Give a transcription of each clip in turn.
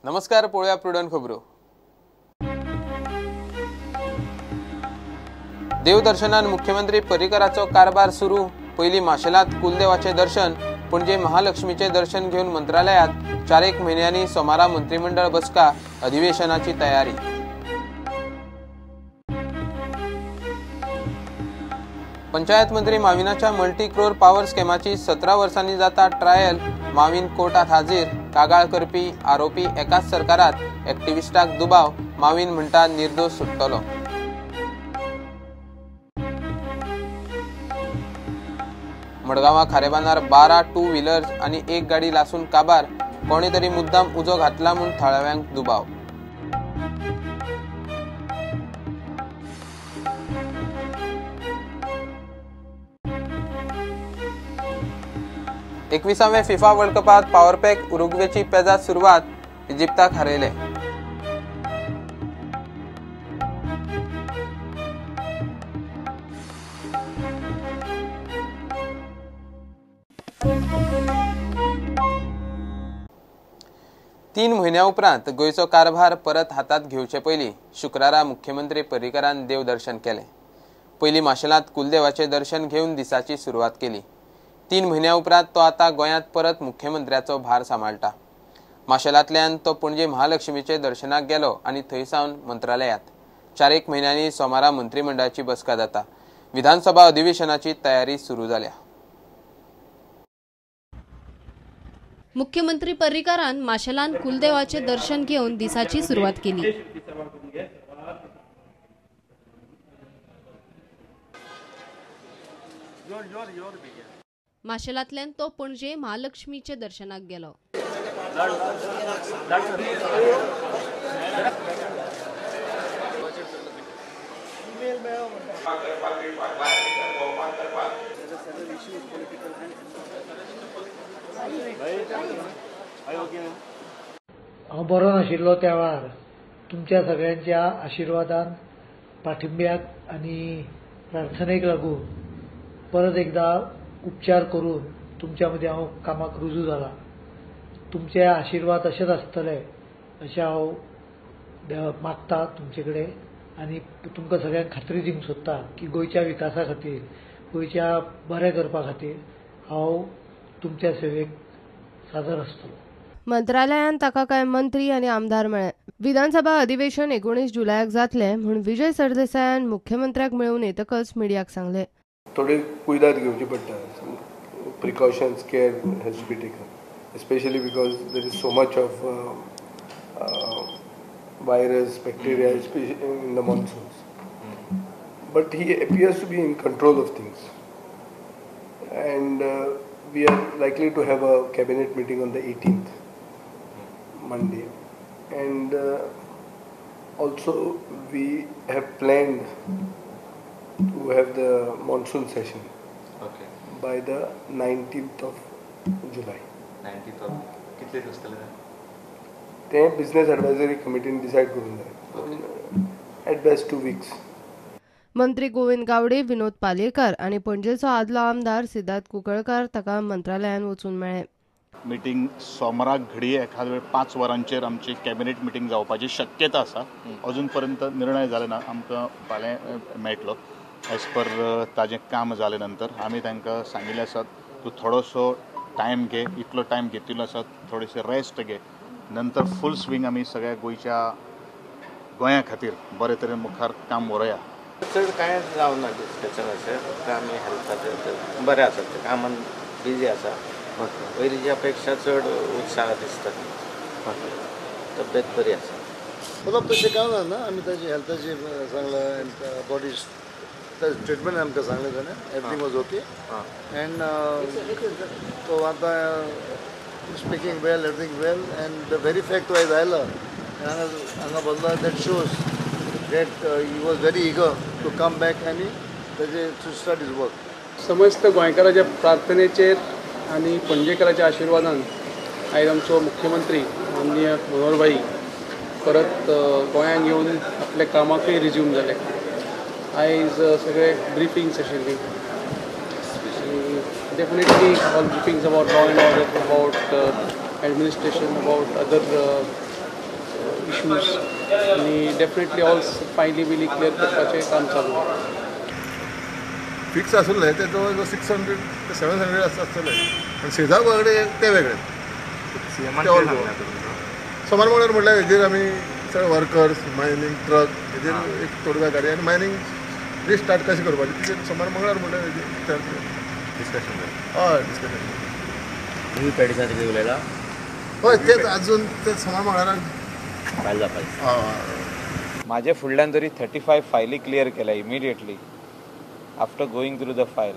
नमस्कार, पळोवया प्रुडंट खबरो। देवदर्शनान मुख्यमंत्री पर्रीकराचो कारभार सुरू। पयली माशेलात कुलदेवाचे दर्शन, पणजे महालक्ष्मीचे दर्शन घेऊन मंत्रालयात 4 महिन्यांनी सोमारा मंत्रिमंडळ बसका, अधिवेशनाची तयारी। पंचायत मंत्री माविनाच्या मल्टी क्रोर पॉवर स्केमाची 17 वर्सांनी जाता ट्रायल। माविन कोर्टात हाजीर। कागाळ करपी आरोपी एकाच सरकारात एक्टिविस्टाक दुबाव। माविन म्हणटा निर्दोष सुट्टलो। मडगांवा खारेबांदार 12 टू व्हीलर्स आणि 1 गाडी लासून काबार। कोणी तरी मुद्दाम उजो घातला म्हूण थळाव्यांक दुबाव। 21व्या फिफा वर्ल्ड कपात पॉवरपॅक उरुग्वेची पेजात सुरवात। इजिप्ताक हारयले। तीन महिन्यां उपरांत गोयचो कारभार परत हातात घेवचे पयलीं शुक्रारा मुख्यमंत्री पर्रीकरान देवदर्शन केले। पयलीं माशेलांत कुलदेवाचे दर्शन घेवन दिसाची सुरवात केली। 3 महिन्यां उपरांत तो आता गोंयांत परत मुख्यमंत्र्याचो भार सांबाळटा। माशेलांतल्यान तो पणजे महालक्ष्मीचे दर्शनाक गेलो आनी थंयसावन मंत्रालयात। 4 महिन्यांनी सोमारा मंत्रिमंडळाची बसका जाता। विधानसभा अधिवेशनाची तयारी सुरू जाल्या। मुख्यमंत्री पर्रीकरान माशेलांत कुलदेवाचे दर्शन घेऊन दिसाची सुरुवात केली। माशेलांतल्यान तो पणजे महालक्ष्मीचे दर्शनाक गेलो। हांव बरो नाशिल्लो त्या वेळार तुमच्या सगळ्यांच्या आशिर्वादान, पाठिंब्याक आनी प्रार्थनेक लागून परत एकदा उपचार करून तुमच्या मदीं हांव कामाक रुजू जाला। तुमचे आशिर्वाद अशेच आसतले अशें हांव देवाक मागता तुमचे कडेन आनी तुमकां सगळ्यांक खात्री दिवंक सोदता की गोंयच्या विकासा खातीर, गोंयच्या बरें करपा खातीर हांव तुमच्या सेवेक सादर आसतलो। मंत्रालयान ताका कांय मंत्री आनी आमदार मेळ्ळे। विधानसभा अधिवेशन 19 जुलयाक जातले म्हूण विजय सरदेसायान मुख्यमंत्र्याक मेळून येतकच मिडियाक सांगले। थोडे कुयदाद घेवची पडटा। Precautions care has to be taken, especially because there is so much of virus, bacteria, especially in the monsoons. But he appears to be in control of things. And we are likely to have a cabinet meeting on the 18th, Monday. And also we have planned to have the monsoon session by the 19th of July. 19th of कितले दिवस चलले? ते business एडवायझरी कमिटीने decide करून जाय। At best 2 weeks. मंत्री गोविंद गावडे, विनोद पालयेकर आणि पणजेचो आदलो आमदार सिद्धार्थ कुंकळकार ताका मंत्रालयान वचून मेळ्ळे। मिटींग सोमाराक घडये एखाद वेळ 5 वरांचेर आमची कॅबिनेट मिटींग जावपाची शक्यता आसा। अजून पर्यंत निर्णय जाले ना, आमकां फाल्यां मेळटलो एज पर ताजें काम जाले नंतर। आमी तांकां सांगिल्लें आसा तूं थोडोसो टायम घे, इतलो टायम घेतिल्लो आसा, थोडेशें रेस्ट घे, नंतर फूल स्विंग आमी सगळ्या गोंया खातीर बरे तरेन मुखार काम व्हरया। चड कांय जावं ना डिस्कशन अशें, फक्त आमी हेल्थाचेर बरें आसा, ते कामान बिजी आसा। पयलींच्या पेक्षा चड उत्साह दिसता, तब्येत बरी आसा। मतलब तशें कांय जायना, आमी ताजे हेल्थाचे सांगलां, बॉडी ट्रिटमेंट आमकां सांगलें ताणें, एवरीथींग वॉज ओके। एंड तो आतां speaking well, everything well, and the very fact why Anga Balla, that shows that he was very eager to come back and to start his work. समस्त गोंयकाराच्या प्रार्थनेचेर आनी पणजेकाराच्या आशिर्वादान आयज आमचो मुख्यमंत्री माननीय मनोहर भाई परत गोंयांत येवन आपल्या कामाकूय रिज्यूम जाले। आयज सगळे ब्रिफिंग्स आशिल्ली। Definitely all briefings about law and order, about administration, about other issues आनी डेफिनेटली ऑल फायली बिली क्लियर करपाचें काम चालू आसा. फिक्स आसले ते जवळ 600 ते 700 आसतले आनी शेजाव वांगडे ते वेगळे. सोमार मंगळार म्हटल्यार हेजेर आमी सगळे वर्कर्स मायनिंग ट्रक हेजेर एक तोडगा गाडी आनी मायनिंग रिस्टार्ट कशें करपाचें तेजेर सोमार मंगळार म्हटल्यार हेजेर डिस्कशन जालें. हय डिस्कशन न्यू पॅडिसा कितें उलयला. हय तेच अजून ते सोमार मंगळाराक फायल जावपाचें. हय माझे फुडल्यान तरी 35 फायली क्लियर केल्या immediately after going through the file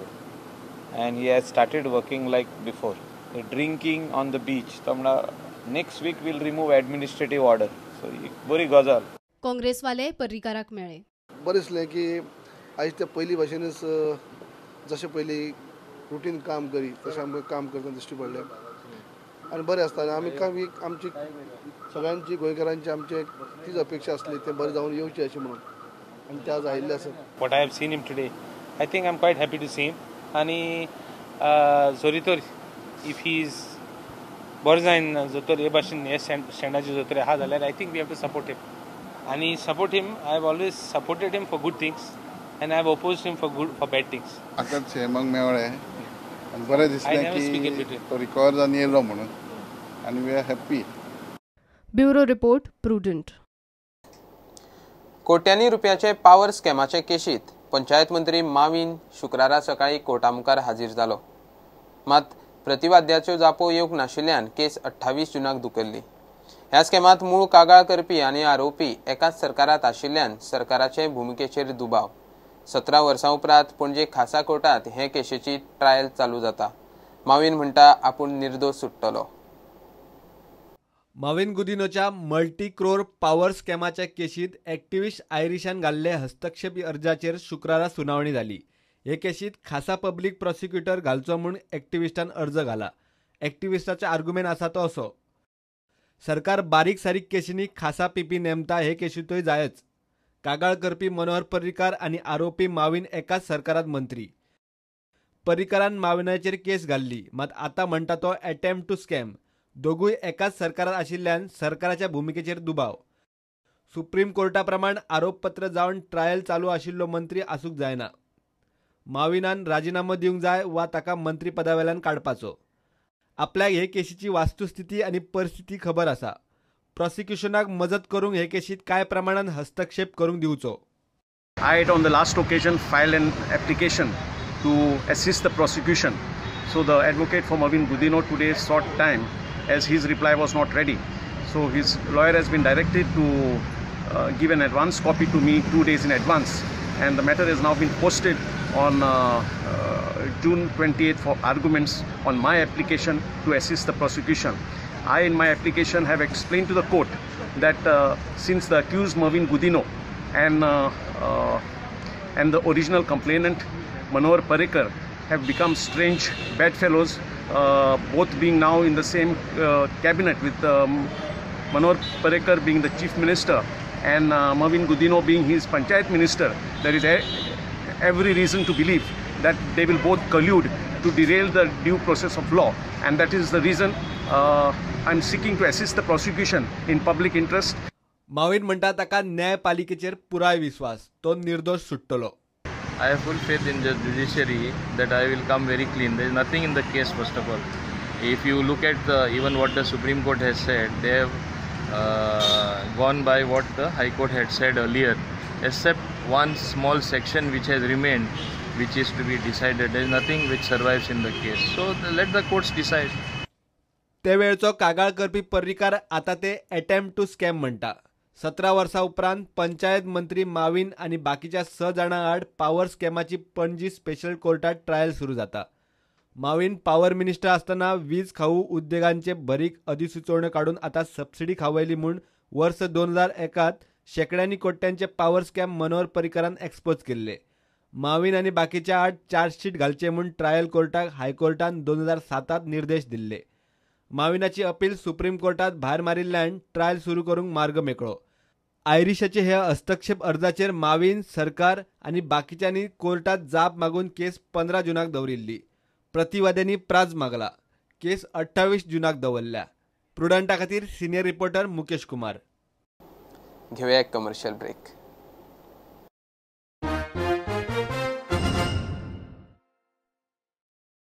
and he has started working like before. Drinking on the beach तो म्हणल्यार next week will remove administrative order. So he बरी गजाल. काँग्रेसवाले पर्रीकाराक मेळ्ळे. बरें दिसलें की आयज ते पयलीं भाशेनच जशें पयलीं रुटीन काम करी तशें आमकां काम करतना दिश्टी पडलें आनी बरें आसता. आमी आमची सगळ्यांची गोंयकारांची आमचे तीच अपेक्षा आसली ते बरें जावन येवचें अशें म्हणून आनी ते आज आयिल्ले आसात. What I have seen him today, I think I'm quite happy to see him. आनी जोरी if he is बरें जायन जोतर हे भाशेन हे स्टँडाचेर जोतर आहा जाल्यार I think we have to support him. आनी support him I have always supported him for good things and I have opposed him for bad things. म्हाका शेमक मेवळे आनी बरें दिसलें की तो रिकवर जावन येयलो म्हणून आनी we are happy. Bureau report Prudent. कोट्यांनी रुपयाचे पॉवर स्कॅमाचे केशीत पंचायत मंत्री माविन शुक्रारा सकाळी कोर्टा मुखार हाजीर जालो. मात प्रतिवाद्याच्यो जापो येवंक नाशिल्ल्यान केस 28 जूनाक धुकल्ली. ह्या स्कॅमात मूळ कागाळ करपी आनी आरोपी एकाच सरकारात आशिल्ल्यान सरकाराचे भुमिकेचेर दुबाव. 17 वर्सां उपरांत पणजे खासा कोर्टात हे केशीची ट्रायल चालू जाता. माविन म्हणटा आपूण निर्दोष सुट्टलो. Mauvin गुदिनोच्या multi crore power स्कॅमाच्या केशीत activist आयरिशान घाल्ले हस्तक्षेप अर्जाचेर शुक्रारा सुनावणी जाली. हे केशीत खासा पब्लीक प्रॉसिक्युटर घालचो म्हूण एक्टिविस्टान अर्ज घाला. एक्टिविस्टाचे आर्ग्युमेंट आसा तो असो. सरकार बारीक सारीक केशींनी खासा पीपी नेमता हे केशीतूय जायच. कागाळ करपी मनोहर पर्रीकार आनी आरोपी माविन एकाच सरकारात मंत्री. पर्रीकारान माविनाचेर केस घाल्ली मात आतां म्हणटा तो अटेम्प्ट टू स्कॅम. दोगूय एकाच सरकारात आशिल्ल्यान सरकाराच्या भुमिकेचेर दुबाव. सुप्रीम कोर्टा प्रमाण आरोपपत्र जावन ट्रायल चालू आशिल्लो मंत्री आसूंक जायना. माविनान राजिनामो दिवंक जाय वा ताका मंत्री पदावेल्यान काडपाचो. आपल्याक हे केशीची वास्तुस्थिती आनी परिस्थिती खबर आसा. प्रॉसिक्युशनाक मजत करूंक हे केशीत कांय प्रमाणात हस्तक्षेप करूंक दिवचो. I had on the last occasion filed an application to assist the prosecution. So the advocate for Mavin Gudino today sought time as his reply was not ready. So his lawyer has been directed to give an advance copy to me 2 days in advance, and the matter has now been posted on June 28th for arguments on my application to assist the prosecution. I in my application have explained to the court that since the accused Mavin Gudino and the original complainant Manohar Parrikar have become strange bedfellows, both being now in the same cabinet with Manohar Parrikar being the chief minister and Mavin Gudino being his panchayat minister, there is every reason to believe that they will both collude to derail the due process of law, and that is the reason I'm seeking to assist the prosecution in public interest. Mauvin म्हणटा ताका न्यायपालिकेचेर पुराय विश्वास. तो निर्दोष सुट्टलो. I have full faith in the judiciary that I will come very clean. There is nothing in the case, first of all. If you look at even what the Supreme Court has said, they have gone by what the High Court had said earlier, except one small section which has remained, which is to be decided. There is nothing which survives in the case. So let the courts decide. ते वेळचो कागाळ करपी पर्रीकार आता ते attempt to scam म्हणटा. 17 वर्सां उपरांत पंचायत मंत्री माविन आनी बाकीच्या 6 जाणां आड पॉवर स्कॅमाची पणजी स्पेशल कोर्टात ट्रायल सुरू जाता. माविन पॉवर मिनिस्टर आसतना वीज खाऊ उद्देगांचे भरीक अधिसुचोवण्यो काडून आता सबसिडी खावयली म्हूण वर्स 2001त शेकड्यांनी कोट्यांचे पॉवर स्कॅम मनोहर पर्रीकारान एक्सपोज केल्ले. माविन आनी बाकीच्या आड चार्जशीट घालचे म्हूण ट्रायल कोर्टाक हायकोर्टान 2007त निर्देश दिल्ले. माविनाची अपील सुप्रीम कोर्टात भायर मारिल्ल्यान ट्रायल सुरू करूंक मार्ग मेकळो. आयरिशाचे हे हस्तक्षेप अर्जाचेर माविन, सरकार आनी बाकीच्यांनी कोर्टात जाप मागून केस 15 जूनाक दवरिल्ली. प्रतिवाद्यांनी प्राज मागला. केस 28 जूनाक दवरल्या. प्रुडंटा खातीर सिनियर रिपोर्टर मुकेश कुमार. घेऊया एक कमर्शियल ब्रेक.